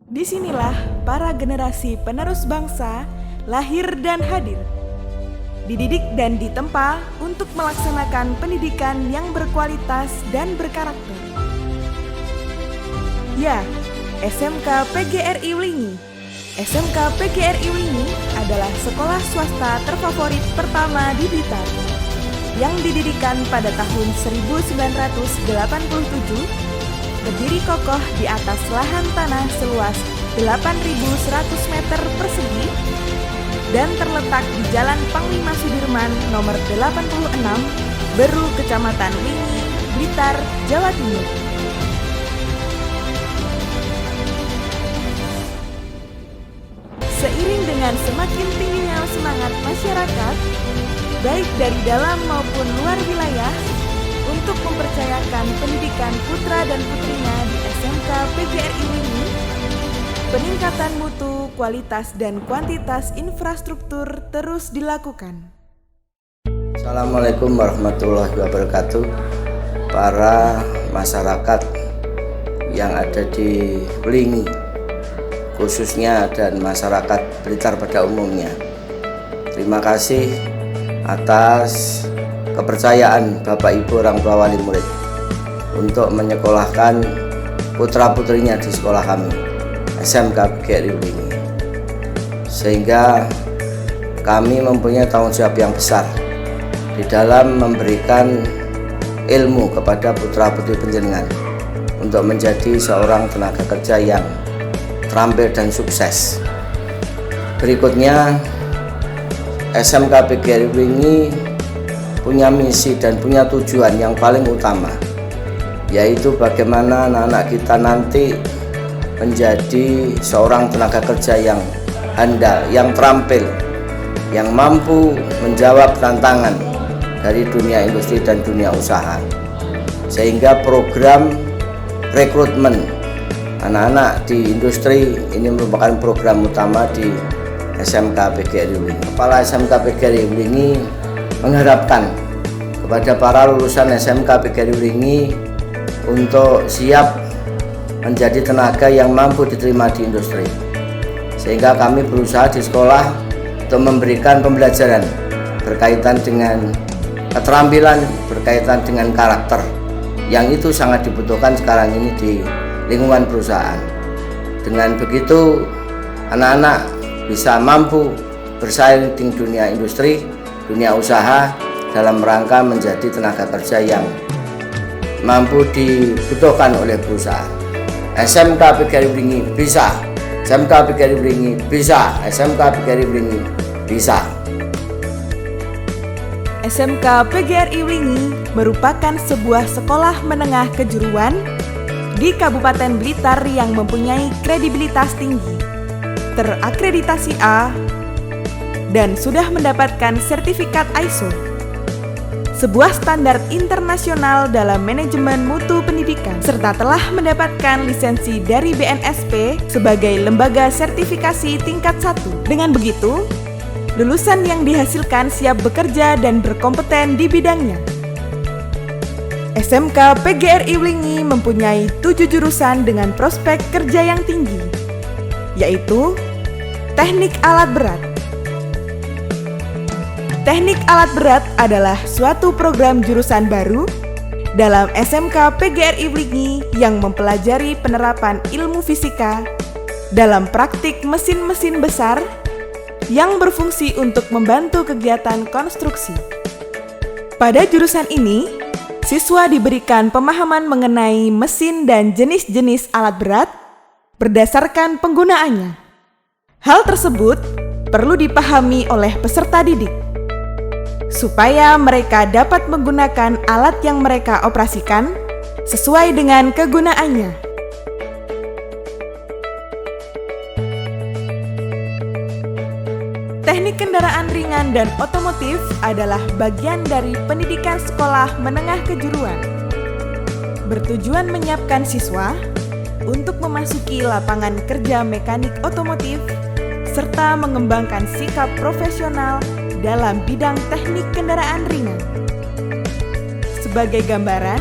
Disinilah para generasi penerus bangsa lahir dan hadir, dididik dan ditempa untuk melaksanakan pendidikan yang berkualitas dan berkarakter. Ya, SMK PGRI Wlingi. SMK PGRI Wlingi adalah sekolah swasta terfavorit pertama di Blitar yang didirikan pada tahun 1987, berdiri kokoh di atas lahan tanah seluas 8.100 meter persegi dan terletak di Jalan Panglima Sudirman nomor 86, Beru, Kecamatan Wlingi, Blitar, Jawa Timur. Seiring dengan semakin tingginya semangat masyarakat, baik dari dalam maupun luar wilayah, untuk mempercayakan pendidikan putra dan putrinya di SMK PGRI Wlingi, peningkatan mutu, kualitas, dan kuantitas infrastruktur terus dilakukan. Assalamualaikum warahmatullahi wabarakatuh. Para masyarakat yang ada di Wlingi, khususnya dan masyarakat Blitar pada umumnya, terima kasih atas kepercayaan Bapak Ibu orang tua wali murid untuk menyekolahkan putra-putrinya di sekolah kami, SMK PGRI Wlingi. Sehingga kami mempunyai tanggung jawab yang besar di dalam memberikan ilmu kepada putra-putri panjenengan untuk menjadi seorang tenaga kerja yang terampil dan sukses. Berikutnya, SMK PGRI Wlingi punya misi dan punya tujuan yang paling utama, yaitu bagaimana anak-anak kita nanti menjadi seorang tenaga kerja yang handal, yang terampil, yang mampu menjawab tantangan dari dunia industri dan dunia usaha. Sehingga program rekrutmen anak-anak di industri ini merupakan program utama di SMK PGRI Wlingi. Kepala SMK PGRI Wlingi mengharapkan kepada para lulusan SMK PGRI Wlingi untuk siap menjadi tenaga yang mampu diterima di industri. Sehingga kami berusaha di sekolah untuk memberikan pembelajaran berkaitan dengan keterampilan, berkaitan dengan karakter, yang itu sangat dibutuhkan sekarang ini di lingkungan perusahaan. Dengan begitu, anak-anak bisa mampu bersaing di dunia industri, dunia usaha, dalam rangka menjadi tenaga kerja yang mampu dibutuhkan oleh perusahaan. SMK PGRI Wlingi bisa, SMK PGRI Wlingi bisa, SMK PGRI Wlingi bisa. SMK PGRI Wlingi merupakan sebuah sekolah menengah kejuruan di Kabupaten Blitar yang mempunyai kredibilitas tinggi, terakreditasi A, dan sudah mendapatkan sertifikat ISO, sebuah standar internasional dalam manajemen mutu pendidikan, serta telah mendapatkan lisensi dari BNSP sebagai lembaga sertifikasi tingkat 1. Dengan begitu, lulusan yang dihasilkan siap bekerja dan berkompeten di bidangnya. SMK PGRI Wlingi mempunyai 7 jurusan dengan prospek kerja yang tinggi, yaitu Teknik Alat Berat. Teknik alat berat adalah suatu program jurusan baru dalam SMK PGRI Wlingi yang mempelajari penerapan ilmu fisika dalam praktik mesin-mesin besar yang berfungsi untuk membantu kegiatan konstruksi. Pada jurusan ini, siswa diberikan pemahaman mengenai mesin dan jenis-jenis alat berat berdasarkan penggunaannya. Hal tersebut perlu dipahami oleh peserta didik supaya mereka dapat menggunakan alat yang mereka operasikan sesuai dengan kegunaannya. Teknik kendaraan ringan dan otomotif adalah bagian dari pendidikan sekolah menengah kejuruan, bertujuan menyiapkan siswa untuk memasuki lapangan kerja mekanik otomotif serta mengembangkan sikap profesional dalam bidang teknik kendaraan ringan. Sebagai gambaran,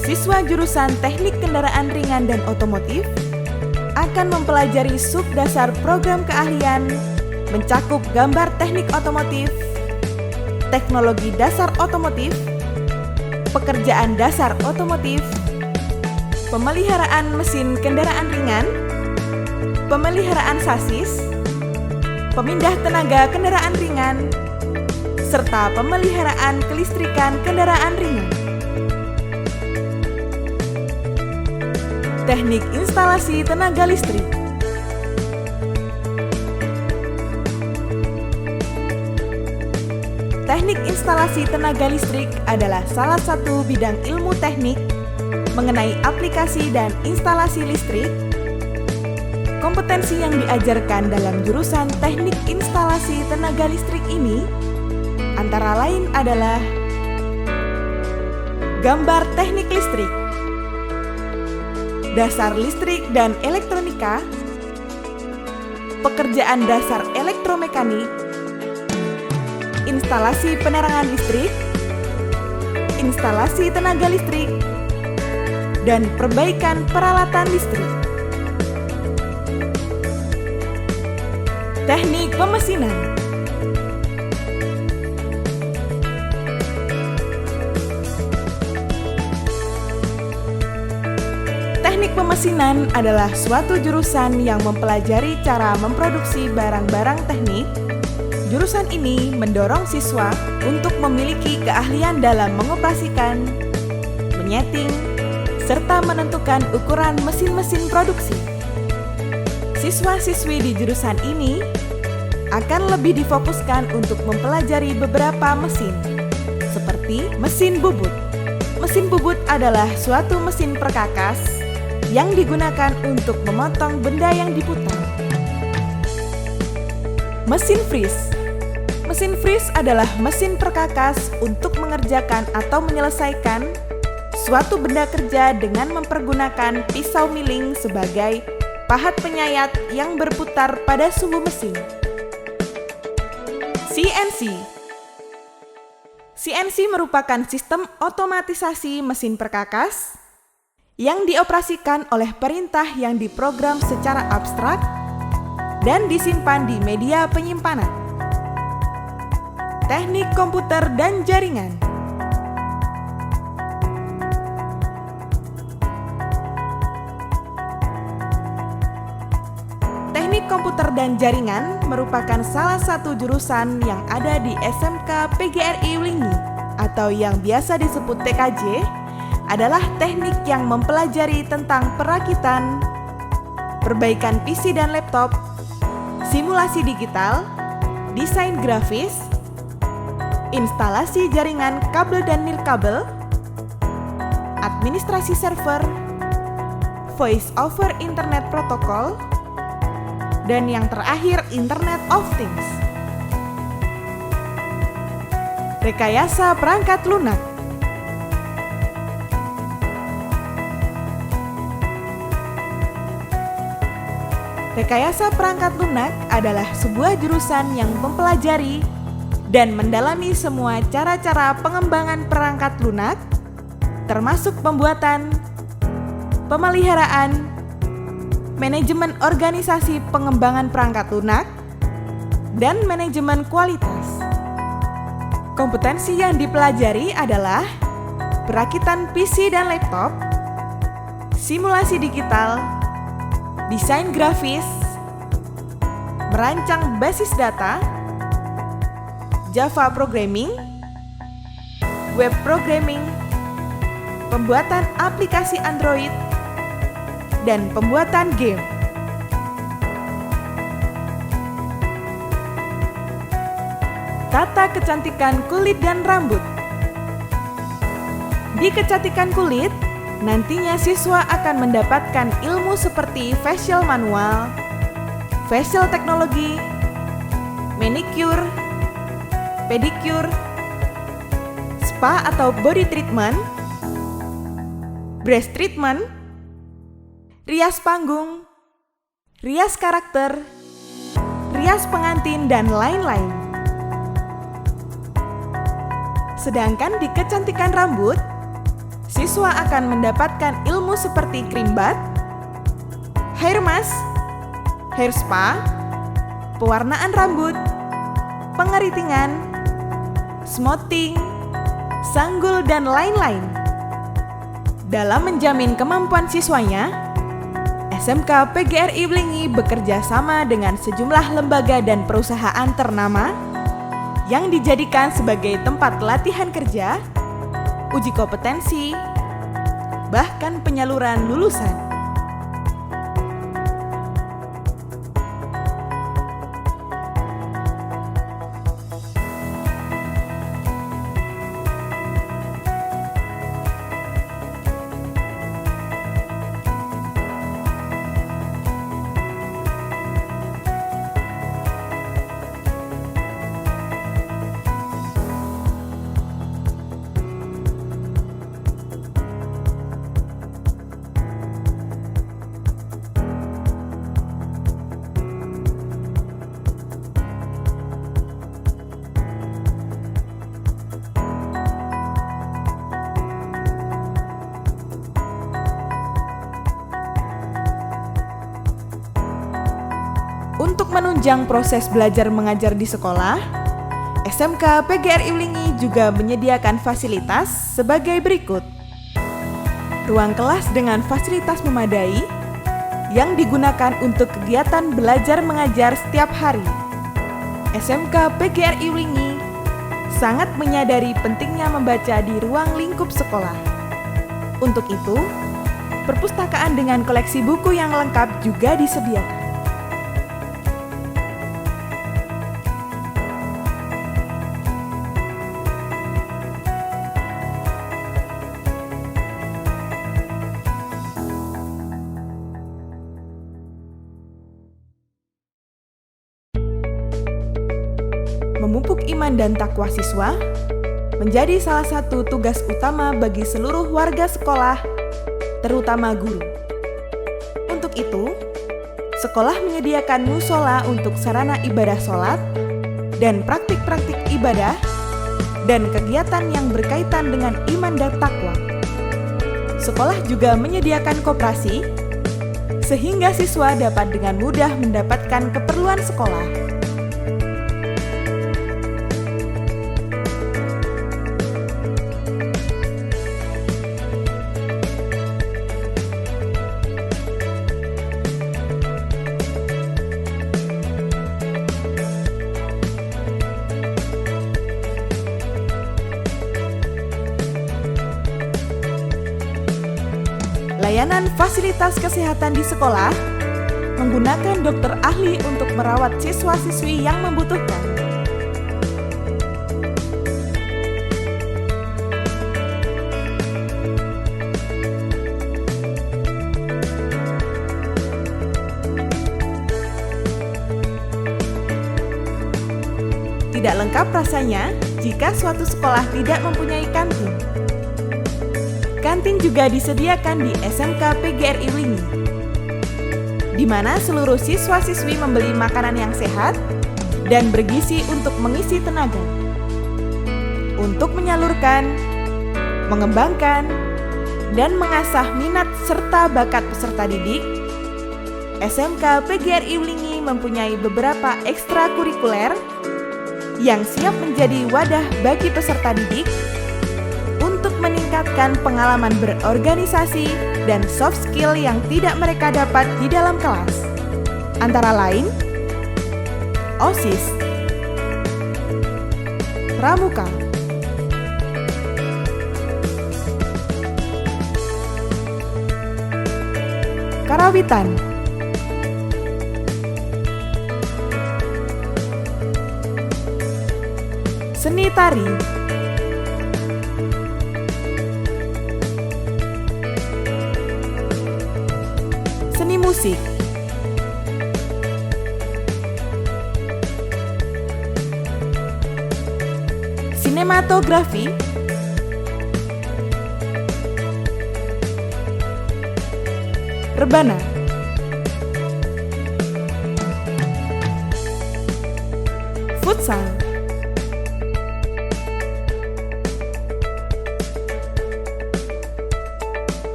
siswa jurusan teknik kendaraan ringan dan otomotif akan mempelajari sub dasar program keahlian mencakup gambar teknik otomotif, teknologi dasar otomotif, pekerjaan dasar otomotif, pemeliharaan mesin kendaraan ringan, pemeliharaan sasis, pemindah tenaga kendaraan ringan, serta pemeliharaan kelistrikan kendaraan ringan. Teknik instalasi tenaga listrik. Teknik instalasi tenaga listrik adalah salah satu bidang ilmu teknik mengenai aplikasi dan instalasi listrik. Kompetensi yang diajarkan dalam jurusan teknik instalasi tenaga listrik ini antara lain adalah gambar teknik listrik, dasar listrik dan elektronika, pekerjaan dasar elektromekanik, instalasi penerangan listrik, instalasi tenaga listrik, dan perbaikan peralatan listrik. Teknik pemesinan. Teknik pemesinan adalah suatu jurusan yang mempelajari cara memproduksi barang-barang teknik. Jurusan ini mendorong siswa untuk memiliki keahlian dalam mengoperasikan, menyeting, serta menentukan ukuran mesin-mesin produksi. Siswa-siswi di jurusan ini akan lebih difokuskan untuk mempelajari beberapa mesin, seperti mesin bubut. Mesin bubut adalah suatu mesin perkakas yang digunakan untuk memotong benda yang diputar. Mesin freeze. Mesin freeze adalah mesin perkakas untuk mengerjakan atau menyelesaikan suatu benda kerja dengan mempergunakan pisau miling sebagai pahat penyayat yang berputar pada sumbu mesin. CNC. CNC merupakan sistem otomatisasi mesin perkakas yang dioperasikan oleh perintah yang diprogram secara abstrak dan disimpan di media penyimpanan. Teknik komputer dan jaringan. Teknik komputer dan jaringan merupakan salah satu jurusan yang ada di SMK PGRI Wlingi atau yang biasa disebut TKJ, adalah teknik yang mempelajari tentang perakitan, perbaikan PC dan laptop, simulasi digital, desain grafis, instalasi jaringan kabel dan nirkabel, administrasi server, voice over internet protocol, dan yang terakhir Internet of Things. Rekayasa perangkat lunak. Rekayasa perangkat lunak adalah sebuah jurusan yang mempelajari dan mendalami semua cara-cara pengembangan perangkat lunak, termasuk pembuatan, pemeliharaan, manajemen organisasi pengembangan perangkat lunak, dan manajemen kualitas. Kompetensi yang dipelajari adalah perakitan PC dan laptop, simulasi digital, desain grafis, merancang basis data, Java programming, web programming, pembuatan aplikasi Android, dan pembuatan game. Tata kecantikan kulit dan rambut. Di kecantikan kulit, nantinya siswa akan mendapatkan ilmu seperti facial manual, facial teknologi, manicure, pedicure, spa atau body treatment, breast treatment, rias panggung, rias karakter, rias pengantin, dan lain-lain. Sedangkan di kecantikan rambut, siswa akan mendapatkan ilmu seperti cream bath, hair mask, hair spa, pewarnaan rambut, pengeritingan, smoothing, sanggul, dan lain-lain. Dalam menjamin kemampuan siswanya, SMK PGRI Blingi bekerja sama dengan sejumlah lembaga dan perusahaan ternama yang dijadikan sebagai tempat latihan kerja, uji kompetensi, bahkan penyaluran lulusan. Untuk menunjang proses belajar mengajar di sekolah, SMK PGRI Blingi juga menyediakan fasilitas sebagai berikut. Ruang kelas dengan fasilitas memadai yang digunakan untuk kegiatan belajar mengajar setiap hari. SMK PGRI Blingi sangat menyadari pentingnya membaca di ruang lingkup sekolah. Untuk itu, perpustakaan dengan koleksi buku yang lengkap juga disediakan. Memupuk iman dan takwa siswa menjadi salah satu tugas utama bagi seluruh warga sekolah, terutama guru. Untuk itu, sekolah menyediakan musola untuk sarana ibadah sholat dan praktik-praktik ibadah dan kegiatan yang berkaitan dengan iman dan takwa. Sekolah juga menyediakan koperasi sehingga siswa dapat dengan mudah mendapatkan keperluan sekolah. Layanan fasilitas kesehatan di sekolah menggunakan dokter ahli untuk merawat siswa-siswi yang membutuhkan. Tidak lengkap rasanya jika suatu sekolah tidak mempunyai kantin. Kantin juga disediakan di SMK PGRI Blingi, di mana seluruh siswa-siswi membeli makanan yang sehat dan bergizi untuk mengisi tenaga. Untuk menyalurkan, mengembangkan, dan mengasah minat serta bakat peserta didik, SMK PGRI Blingi mempunyai beberapa ekstrakurikuler yang siap menjadi wadah bagi peserta didik untuk meningkatkan pengalaman berorganisasi dan soft skill yang tidak mereka dapat di dalam kelas. Antara lain, OSIS, Pramuka, Karawitan, Seni Tari, Seni Musik, Sinematografi, Rebana, Futsal,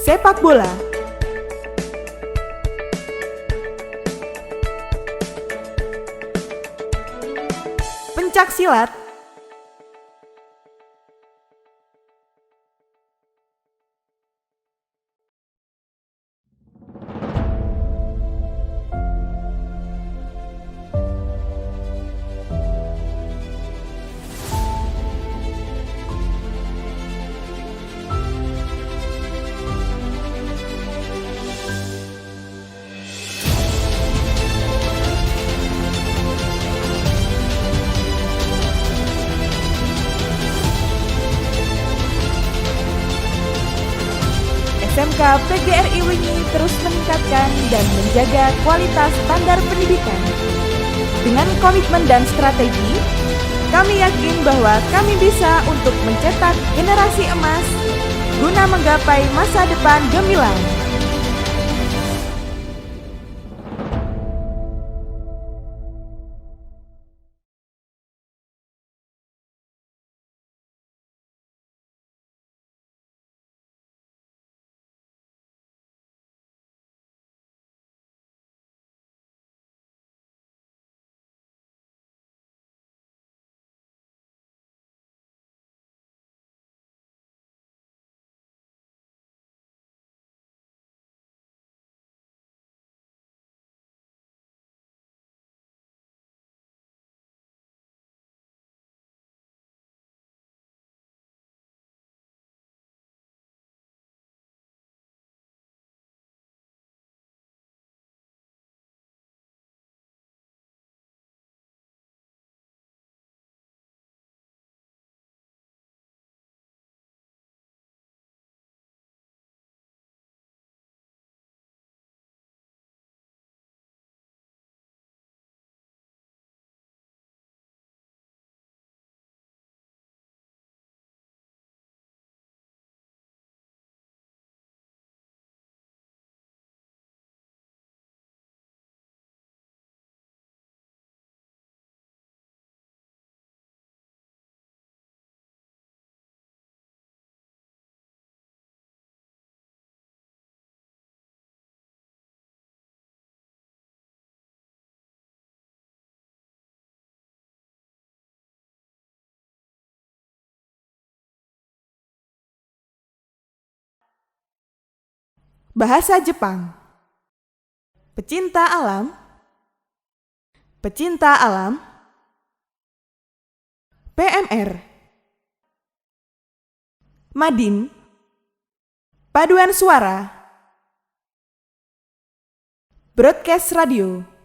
Sepak bola, Pencak silat. SMK PGRI Wlingi terus meningkatkan dan menjaga kualitas standar pendidikan. Dengan komitmen dan strategi, kami yakin bahwa kami bisa untuk mencetak generasi emas guna menggapai masa depan gemilang. Bahasa Jepang. Pecinta alam. Pecinta alam. PMR. Madin. Paduan suara. Broadcast radio.